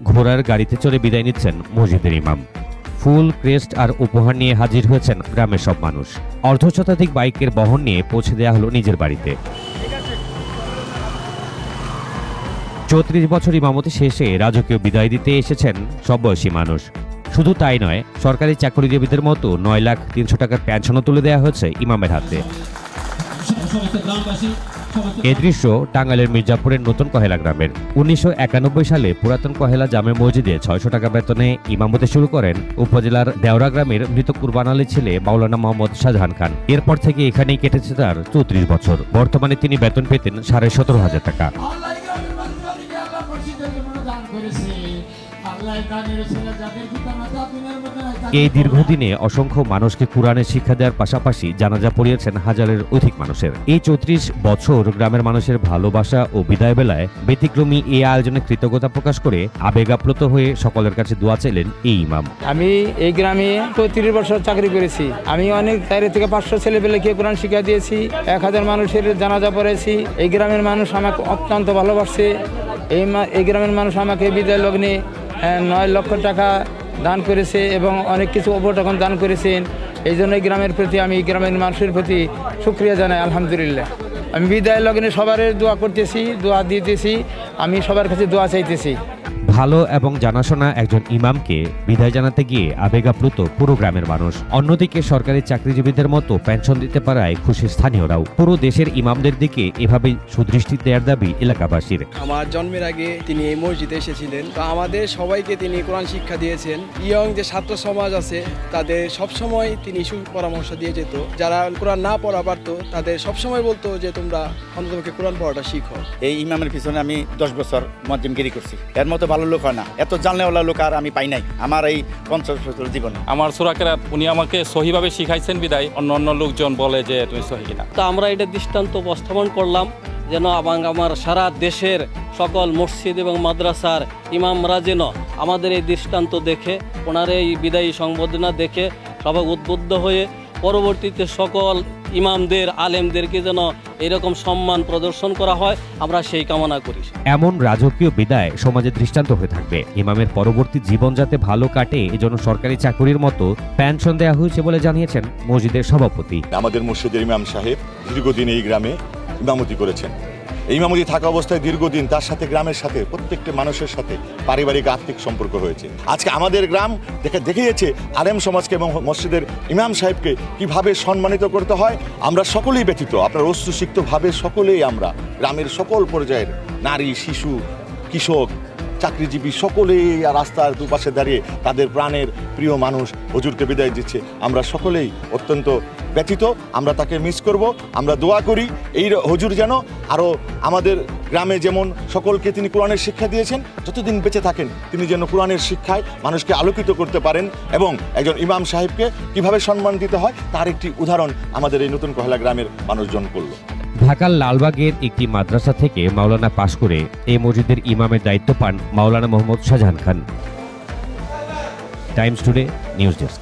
ঘোড়ার গাড়িতে চড়ে বিদায় নিচ্ছেন মসজিদের ইমাম। ফুল, ক্রেস্ট আর উপহার নিয়ে হাজির হয়েছেন গ্রামের সব মানুষ। অর্ধশতাধিক বাইকের বহন নিয়ে পৌঁছে দেওয়া হলো নিজের বাড়িতে। ৩৪ বছর ইমামতি শেষে রাজকীয় বিদায় দিতে এসেছেন সব বয়সী মানুষ। শুধু তাই নয়, সরকারি চাকরিজীবীদের মতো ৯,৩০,০০০ টাকার পেনশনও তুলে দেওয়া হয়েছে ইমামের হাতে। এ দৃশ্য টাঙ্গাইলের মির্জাপুরের নতুন কহেলা গ্রামের। ১৯৯১ সালে পুরাতন কহেলা জামে মসজিদে ৬০০ টাকা বেতনে ইমামতি শুরু করেন উপজেলার দেওরা গ্রামের মৃত কুরবান আলীর ছেলে মাওলানা মোহাম্মদ শাহজাহান খান। এরপর থেকে এখানেই কেটেছে তার ৩৪ বছর। বর্তমানে তিনি বেতন পেতেন ১৭,৫০০ টাকা। এই দীর্ঘদিনে অসংখ্য মানুষকে কুরআনের শিক্ষা দেওয়ার পাশাপাশি জানাজা পড়িয়েছেন হাজারের অধিক মানুষের। এই ৩৪ বছর গ্রামের মানুষের ভালোবাসা ও বিদায় বেলায় ব্যতিক্রমী এই আয়োজনে কৃতজ্ঞতা প্রকাশ করে আবেগ আপ্লুত হয়ে সকলের কাছে দোয়া চাইলেন এই ইমাম। আমি এই গ্রামে ৩৫ বছর চাকরি করেছি। আমি অনেক ৪ থেকে ৫০০ ছেলেপেলেকে কোরআন শিক্ষা দিয়েছি। ১,০০০ মানুষের জানাজা পড়েছি। এই গ্রামের মানুষ আমাকে অত্যন্ত ভালোবাসছে। এই গ্রামের মানুষ আমাকে বিদায় লগ্নে ৯ লক্ষ টাকা দান করেছে এবং অনেক কিছু উপঢৌকন দান করেছেন। এই জন্য এই গ্রামের প্রতি, আমি গ্রামের মানুষের প্রতি শুকরিয়া জানাই। আলহামদুলিল্লাহ। আমি বিদায় লগ্নে সবার দোয়া করতেছি, দোয়া দিতেছি, আমি সবার কাছে দোয়া চাইতেছি। ভালো এবং জানাশোনা একজন ইমামকে বিদায় জানাতে গিয়ে আবেগ আপ্লুত পুরো গ্রামের মানুষ। অন্যদিকে সরকারি চাকরিজীবীদের মতো পেনশন দিতে পারায় খুশি স্থানীয়রাও। পুরো দেশের ইমামদের দিকে এভাবেই সুদৃষ্টি দেওয়ার দাবি এলাকাবাসীর। আমার জন্মের আগে তিনি এই মসজিদে এসেছিলেন, তো আমাদের সবাইকে তিনি কোরআন শিক্ষা দিয়েছেন। ইয়ং যে ছাত্র সমাজ আছে তাদের সবসময় তিনি সুপরামর্শ দিয়ে যেত। যারা কোরআন না পড়া পারতো তাদের সবসময় বলতো যে তোমরা অন্ততপক্ষে কোরআন পড়াটা শিখো। এই ইমামের পিছনে আমি ১০ বছর মুয়াজ্জিমগিরি করছি। এর মতো ভালো লোক হয় না, এত জানলেওয়ালা লোক আর আমি পাই নাই আমার এই ৫০ বছর জীবনে। আমার সূরা কেরাত উনি আমাকে সহিভাবে শিখাইছেন বিদায় অন্য লোকজন বলে যে তুমি সহি কিনা। তো আমরা এটা দৃষ্টান্ত উপস্থাপন করলাম যেন আমার সারা দেশের সকল মসজিদ এবং মাদ্রাসার ইমামরা যেন আমাদের এই দৃষ্টান্ত দেখে, ওনার এই বিদায়ী সংবর্ধনা দেখে সবাই উদ্বুদ্ধ হয়ে পরবর্তীতে সকল ইমামদের, আলেমদেরকে যেন এরকম সম্মান প্রদর্শন করা হয়, আমরা সেই কামনা করি। এমন রাজকীয় বিদায় সমাজে দৃষ্টান্ত হয়ে থাকবে। ইমামের পরবর্তী জীবন যাতে ভালো কাটে এজন্য সরকারি চাকরির মতো পেনশন দেওয়া হয়েছে বলে জানিয়েছেন মসজিদের সভাপতি। আমাদের মসজিদের ইমাম সাহেব দীর্ঘদিন এই গ্রামে ইমামতি করেছেন। এই ইমামতি থাকা অবস্থায় দীর্ঘদিন তার সাথে গ্রামের সাথে প্রত্যেকটা মানুষের সাথে পারিবারিক আর্থিক সম্পর্ক হয়েছে। আজকে আমাদের গ্রাম দেখিয়েছে আলেম সমাজকে এবং মসজিদের ইমাম সাহেবকে কিভাবে সম্মানিত করতে হয়। আমরা সকলেই ব্যতীত, আপনার অস্ত্রসিক্তভাবে সকলেই আমরা গ্রামের সকল পর্যায়ের নারী, শিশু, কৃষক, চাকরিজীবী সকলেই রাস্তার দুপাশে দাঁড়িয়ে তাদের প্রাণের প্রিয় মানুষ হুজুরকে বিদায় দিচ্ছে। আমরা সকলেই অত্যন্ত ব্যথিত, আমরা তাকে মিস করব। আমরা দোয়া করি এই হুজুর যেন আরও আমাদের গ্রামে যেমন সকলকে তিনি কোরআনের শিক্ষা দিয়েছেন, যতদিন বেঁচে থাকেন তিনি যেন কোরআনের শিক্ষায় মানুষকে আলোকিত করতে পারেন এবং একজন ইমাম সাহেবকে কিভাবে সম্মান দিতে হয় তার একটি উদাহরণ আমাদের এই নতুন কহেলা গ্রামের মানুষজন করল। ঢাকার লালবাগের একটি মাদ্রাসা থেকে মাওলানা পাশ করে এই মসজিদের ইমামের দায়িত্ব পান Maulana Mohammad Shahjahan Khan. Times Today News desk.